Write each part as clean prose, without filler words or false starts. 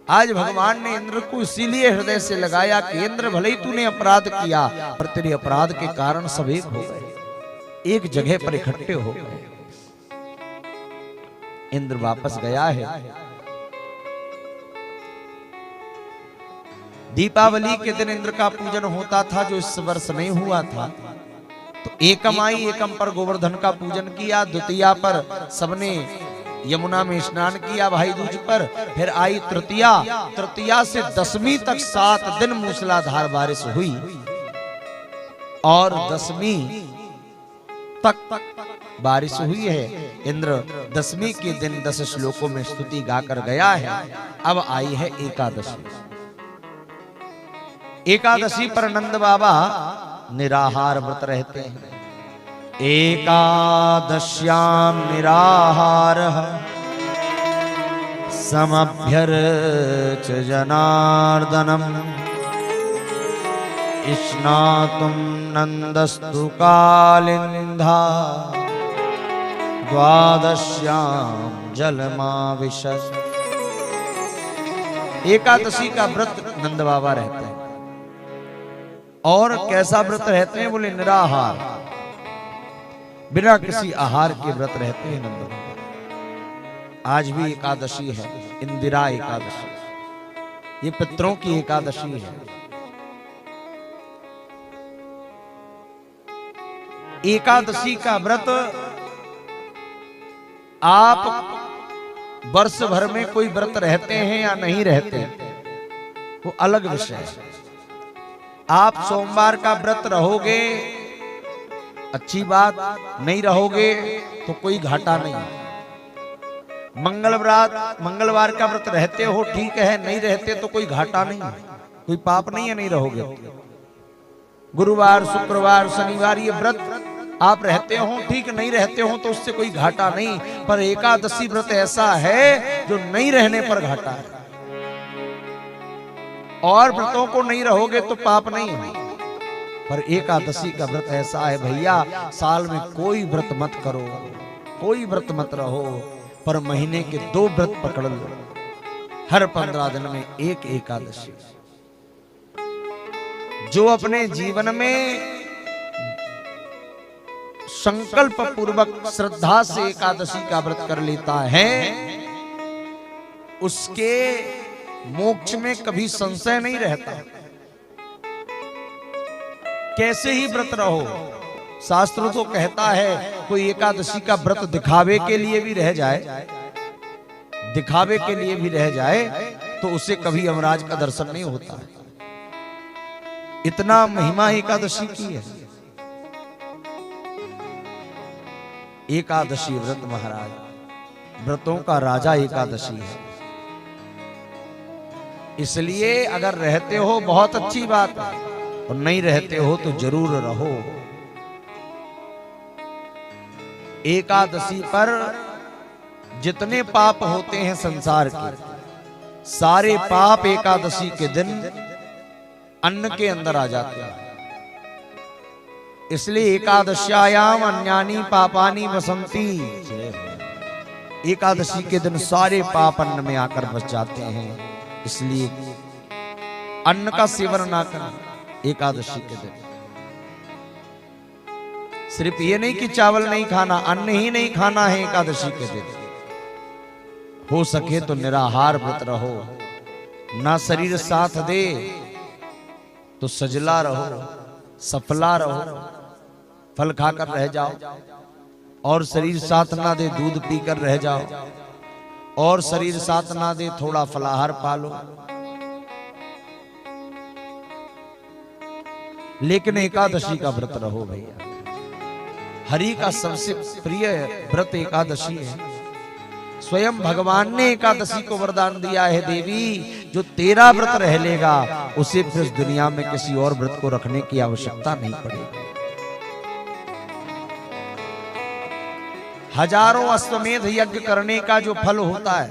आज भगवान ने इंद्र को इसीलिए हृदय से लगाया कि इंद्र भले ही तूने अपराध किया, पर तेरे अपराध के कारण सब एक हो गए, एक जगह पर इकट्ठे हो गए। इंद्र वापस गया है। दीपावली के दिन इंद्र का पूजन होता था, जो इस वर्ष नहीं हुआ था। तो एकम आई, एकम पर गोवर्धन का पूजन किया। द्वितीया पर सबने यमुना में स्नान किया भाई दूज पर। फिर आई तृतीया, तृतीया से दशमी तक 7 दिन मूसलाधार बारिश हुई और दशमी तक बारिश हुई है। इंद्र दशमी के दिन 10 श्लोकों में स्तुति गाकर गया है। अब आई है एकादशी। एकादशी पर नंद बाबा निराहार व्रत रहते हैं। एकादश्याम निराहारः समभ्यर्च जनार्दनम् स्नातुं नंदस्तु कालिंधा द्वादश्याम जलमाविशत्। एकादशी का व्रत नंद बाबा रहते हैं। और कैसा व्रत रहते हैं? बोले निराहार, बिना किसी आहार के व्रत रहते हैं नंद बाबा। आज भी एकादशी है, इंदिरा एकादशी, ये पितरों की एकादशी है। एकादशी का व्रत आप वर्ष भर में कोई व्रत रहते हैं या नहीं रहते, वो अलग विषय है। आप सोमवार का व्रत रहोगे अच्छी बात, नहीं रहोगे तो कोई घाटा नहीं। मंगलवार का व्रत रहते हो ठीक है, नहीं रहते तो कोई घाटा नहीं, कोई पाप नहीं है नहीं रहोगे। गुरुवार, शुक्रवार, शनिवार ये व्रत आप रहते हो ठीक, नहीं रहते हो तो उससे कोई घाटा नहीं। पर एकादशी व्रत ऐसा है जो नहीं रहने पर घाटा है। और व्रतों को नहीं रहोगे तो पाप नहीं है, पर एकादशी का व्रत ऐसा है भैया, साल में कोई व्रत मत करो, कोई व्रत मत रहो, पर महीने के 2 व्रत पकड़ लो। हर 15 दिन में एक एकादशी। जो अपने जीवन में संकल्प पूर्वक श्रद्धा से एकादशी का व्रत कर लेता है, उसके मोक्ष में कभी संशय नहीं रहता। कैसे ही व्रत रहो, शास्त्र तो कहता है कोई एकादशी का व्रत दिखावे के लिए भी रह जाए, दिखावे के लिए भी रह जाए तो उसे कभी यमराज का दर्शन नहीं होता है। इतना महिमा एकादशी की है। एकादशी व्रत महाराज, व्रतों का राजा एकादशी है। इसलिए अगर रहते हो बहुत अच्छी बात है, और नहीं रहते हो तो जरूर रहो। एकादशी पर जितने पाप होते हैं संसार के, सारे पाप एकादशी के दिन अन्न के अंदर आ जाते हैं। इसलिए एकादश्यायाम अन्यानि पापानि वसंती। एकादशी के दिन सारे पाप अन्न में आकर बस जाते हैं। इसलिए अन्न का सेवन ना करें एकादशी के दिन। सिर्फ ये नहीं कि चावल नहीं खाना, अन्न ही नहीं खाना है एकादशी के दिन। हो सके तो निराहार व्रत रहो। ना शरीर साथ दे तो सजला रहो, सफला रहो, फल खाकर रह जाओ। और शरीर साथ ना दे दूध पीकर रह जाओ। और शरीर साथ ना दे थोड़ा फलाहार पालो। लेकिन एकादशी का व्रत रहो भैया। हरि का सबसे प्रिय व्रत एकादशी है। स्वयं भगवान ने एकादशी को वरदान दिया है, देवी जो तेरा व्रत रह लेगा उसे फिर इस दुनिया में किसी और व्रत को रखने की आवश्यकता नहीं पड़ेगी। हजारों अश्वमेध यज्ञ करने का जो फल होता है,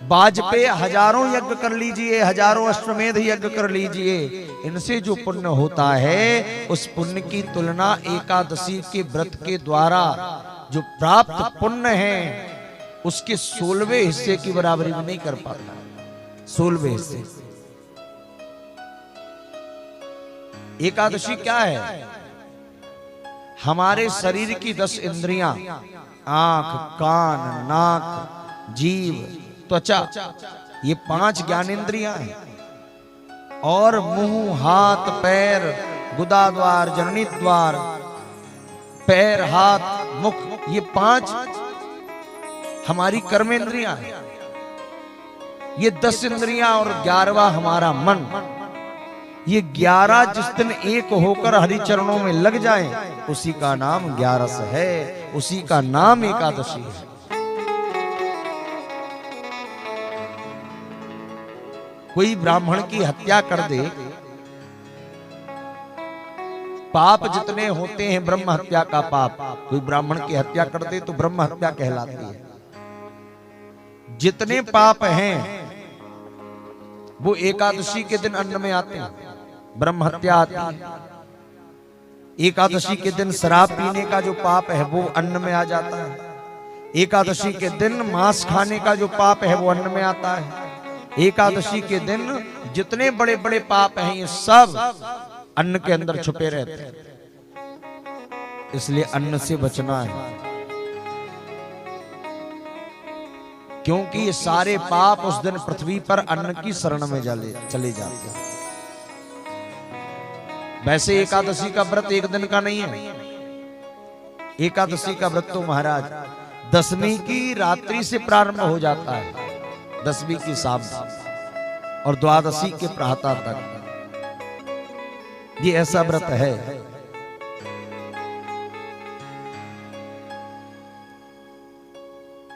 बाज पे हजारों यज्ञ कर लीजिए, हजारों अश्वमेध यज्ञ कर लीजिए, इनसे जो पुण्य होता है उस पुण्य की तुलना एकादशी के व्रत के द्वारा जो प्राप्त पुण्य है उसके 16वें हिस्से की बराबरी भी नहीं कर पाता। 16वें हिस्से। एकादशी क्या है? हमारे शरीर की 10 इंद्रियां, आंख, कान, नाक, जीभ, त्वचा, ये 5 ज्ञानेंद्रियां हैं। और मुंह, हाथ, पैर, गुदा द्वार, जननी द्वार, पैर, हाथ, मुख, ये 5 हमारी कर्मेंद्रियां हैं। ये 10 इंद्रियां और 11वां हमारा मन। ये 11 जिस दिन एक होकर हरि चरणों में लग जाएं, उसी का नाम 11 है, उसी का नाम एकादशी है। कोई ब्राह्मण की हत्या कर दे, पाप जितने होते हैं ब्रह्म हत्या का पाप, कोई ब्राह्मण की हत्या कर दे तो ब्रह्म हत्या कहलाती है। जितने पाप हैं वो एकादशी के दिन अन्न में आते हैं। ब्रह्म हत्या आती है। एकादशी के दिन शराब पीने का जो पाप है वो अन्न में आ जाता है। एकादशी के दिन मांस खाने का जो पाप है वो अन्न में आता है। एकादशी के दिन जितने बड़े बड़े पाप हैं ये सब अन्न के अंदर छुपे रहते हैं। इसलिए अन्न से बचना है, क्योंकि ये सारे पाप उस दिन पृथ्वी पर अन्न की शरण में चले जाते हैं। वैसे एकादशी का व्रत एक दिन का नहीं है। एकादशी का व्रत तो महाराज 10वीं की रात्रि से प्रारंभ हो जाता है, 10वीं की शाम और द्वादशी के प्रातः तक। ये ऐसा व्रत है।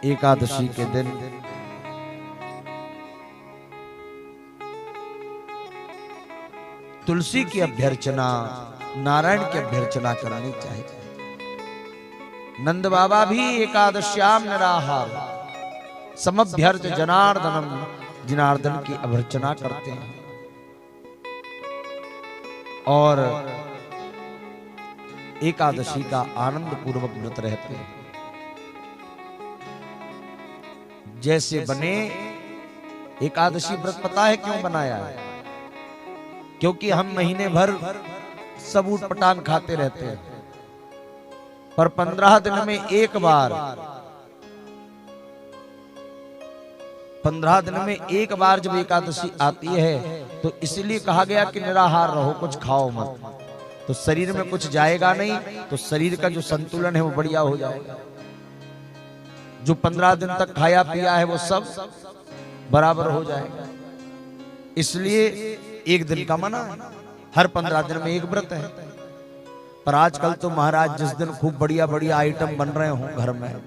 एकादशी के दिन तुलसी की अभ्यर्चना, नारायण की अभ्यर्चना करनी चाहिए। नंद बाबा भी एकादश्याम निराहार समभ्यर्च जनार्दनम, जनार्दन की अभ्यर्चना करते हैं और एकादशी का आनंद पूर्वक व्रत रहते हैं। जैसे बने एकादशी व्रत, पता है क्यों बनाया है? क्योंकि हम महीने भर सब ऊट पटांग खाते रहते हैं, पर 15 दिन में एक बार, 15 दिन में एक बार जब एकादशी आती है तो इसलिए कहा गया कि निराहार रहो, कुछ खाओ मत। तो शरीर में कुछ जाएगा नहीं, तो शरीर का जो संतुलन है वो बढ़िया हो जाएगा। जो 15 दिन तक खाया पिया है वो सब बराबर हो जाएगा। इसलिए एक दिन का मना है, हर 15 दिन में एक व्रत है। पर आजकल तो महाराज जिस दिन खूब बढ़िया बढ़िया आइटम बन रहे हो घर में,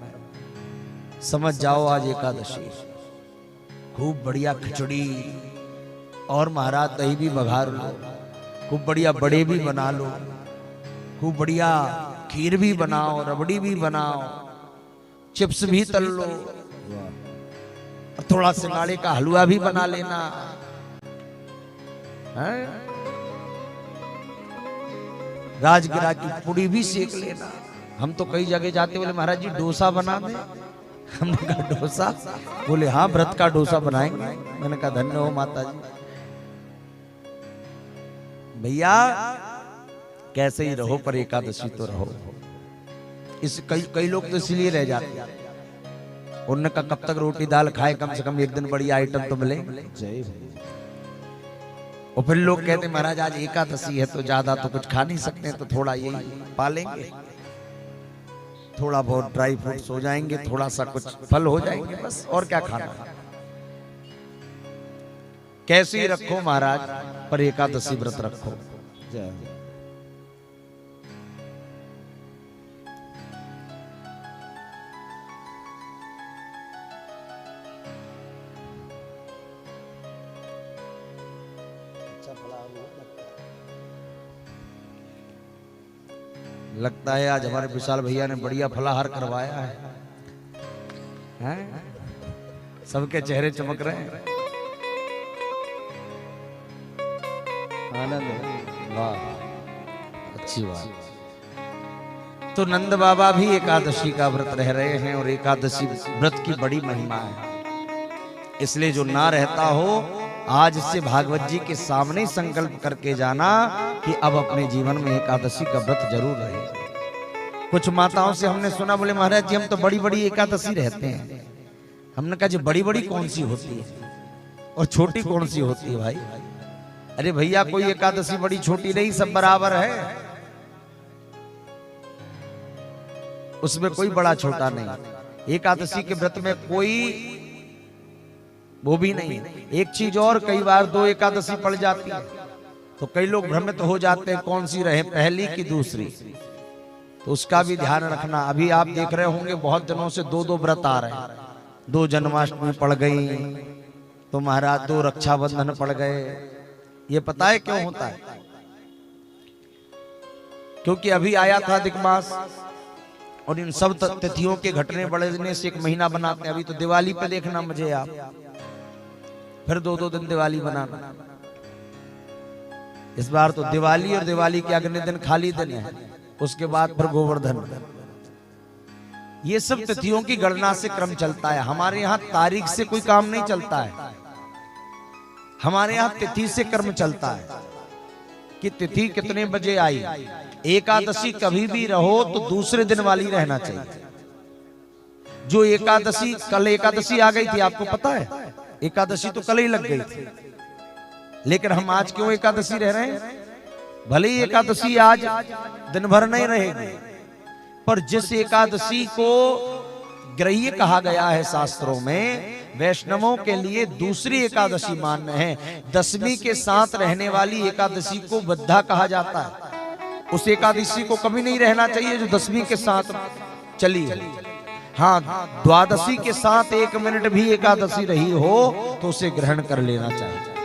समझ जाओ आज एकादशी। खूब बढ़िया खिचड़ी और महाराज दही भी बघार लो, खूब बढ़िया बड़े भी बना लो, खूब बढ़िया खीर भी बनाओ, रबड़ी भी बनाओ, चिप्स भी तल लो, और थोड़ा सिंगाड़े का हलवा भी बना लेना है? राजगिरा की पूड़ी भी सेक लेना। हम तो कई जगह जाते बोले महाराज जी डोसा बना दे। हमने कहा डोसा? बोले हाँ व्रत का डोसा बनाएंगे। मैंने कहा धन्य हो माता जी। भैया कैसे ही रहो पर एकादशी तो रहो। इस कई लोग तो इसलिए रह जाते हैं, उन्होंने कहा कब तक रोटी दाल खाए, कम से कम एक दिन बड़ी आइटम तो मिले। जय। और फिर लोग कहते महाराज आज एकादशी है तो ज्यादा तो कुछ खा नहीं सकते, तो थोड़ा यही पालेंगे, थोड़ा बहुत ड्राई फ्रूट्स हो जाएंगे, थोड़ा सा कुछ फल हो जाएंगे, बस और क्या खाना। कैसे ही रखो महाराज पर एकादशी व्रत रखो। जय। लगता है आज हमारे विशाल भैया ने बढ़िया फलाहार करवाया है, हैं? सबके चेहरे चमक रहे हैं। आनंद है, वाह अच्छी बात। तो नंद बाबा भी एकादशी का व्रत रह रहे हैं और एकादशी व्रत की बड़ी महिमा है। इसलिए जो ना रहता हो आज से भागवत जी के सामने संकल्प करके जाना कि अब अपने जीवन में एकादशी का व्रत जरूर रहे। कुछ माताओं से हमने सुना, बोले महाराज जी हम तो बड़ी बड़ी एकादशी रहते हैं। हमने कहा जी बड़ी बड़ी कौन सी होती है और छोटी कौन सी होती है भाई? अरे भैया कोई एकादशी बड़ी छोटी नहीं, सब बराबर है, उसमें कोई बड़ा छोटा नहीं। एकादशी के व्रत में कोई वो भी नहीं। एक चीज और, कई बार दो एकादशी पड़ जाती है तो कई लोग भ्रमित हो जाते हैं कौन सी रहे, पहली की दूसरी, तो उसका भी ध्यान रखना। अभी आप देख रहे होंगे बहुत दिनों से दो दो व्रत आ रहे हैं। दो जन्माष्टमी पड़ गई तो महाराज दो रक्षाबंधन पड़ गए। ये पता है क्यों होता है? क्योंकि अभी आया था अधिक मास और इन सब तिथियों के घटने बढ़ने से एक महीना बनाते हैं। अभी तो दिवाली पे देखना मुझे आप, फिर दो दो दिन दिवाली बनाना। इस बार तो दिवाली और दिवाली के अगले दिन खाली दिन है, उसके बाद फिर गोवर्धन। ये सब तिथियों की गणना से क्रम चलता है। हमारे यहाँ तारीख से कोई काम नहीं चलता है, हमारे यहाँ तिथि से कर्म चलता है कि तिथि कितने बजे आई। एकादशी कभी भी रहो तो दूसरे दिन वाली रहना चाहिए। जो एकादशी, कल एकादशी आ गई थी, आपको पता है एकादशी तो कल ही लग गई थी, लेकिन हम आज क्यों एकादशी रह रहे हैं? भले ही एकादशी आज दिन भर नहीं रहेगी, पर जिस एकादशी को ग्रह्य कहा गया है शास्त्रों में, वैष्णवों के लिए दूसरी एकादशी मान्य है। दसवीं के साथ रहने वाली एकादशी को बद्धा कहा जाता है। उस एकादशी को कभी नहीं रहना चाहिए जो दसवीं के साथ चली है। हाँ, द्वादशी के साथ एक मिनट भी एकादशी रही हो तो उसे ग्रहण कर लेना चाहिए।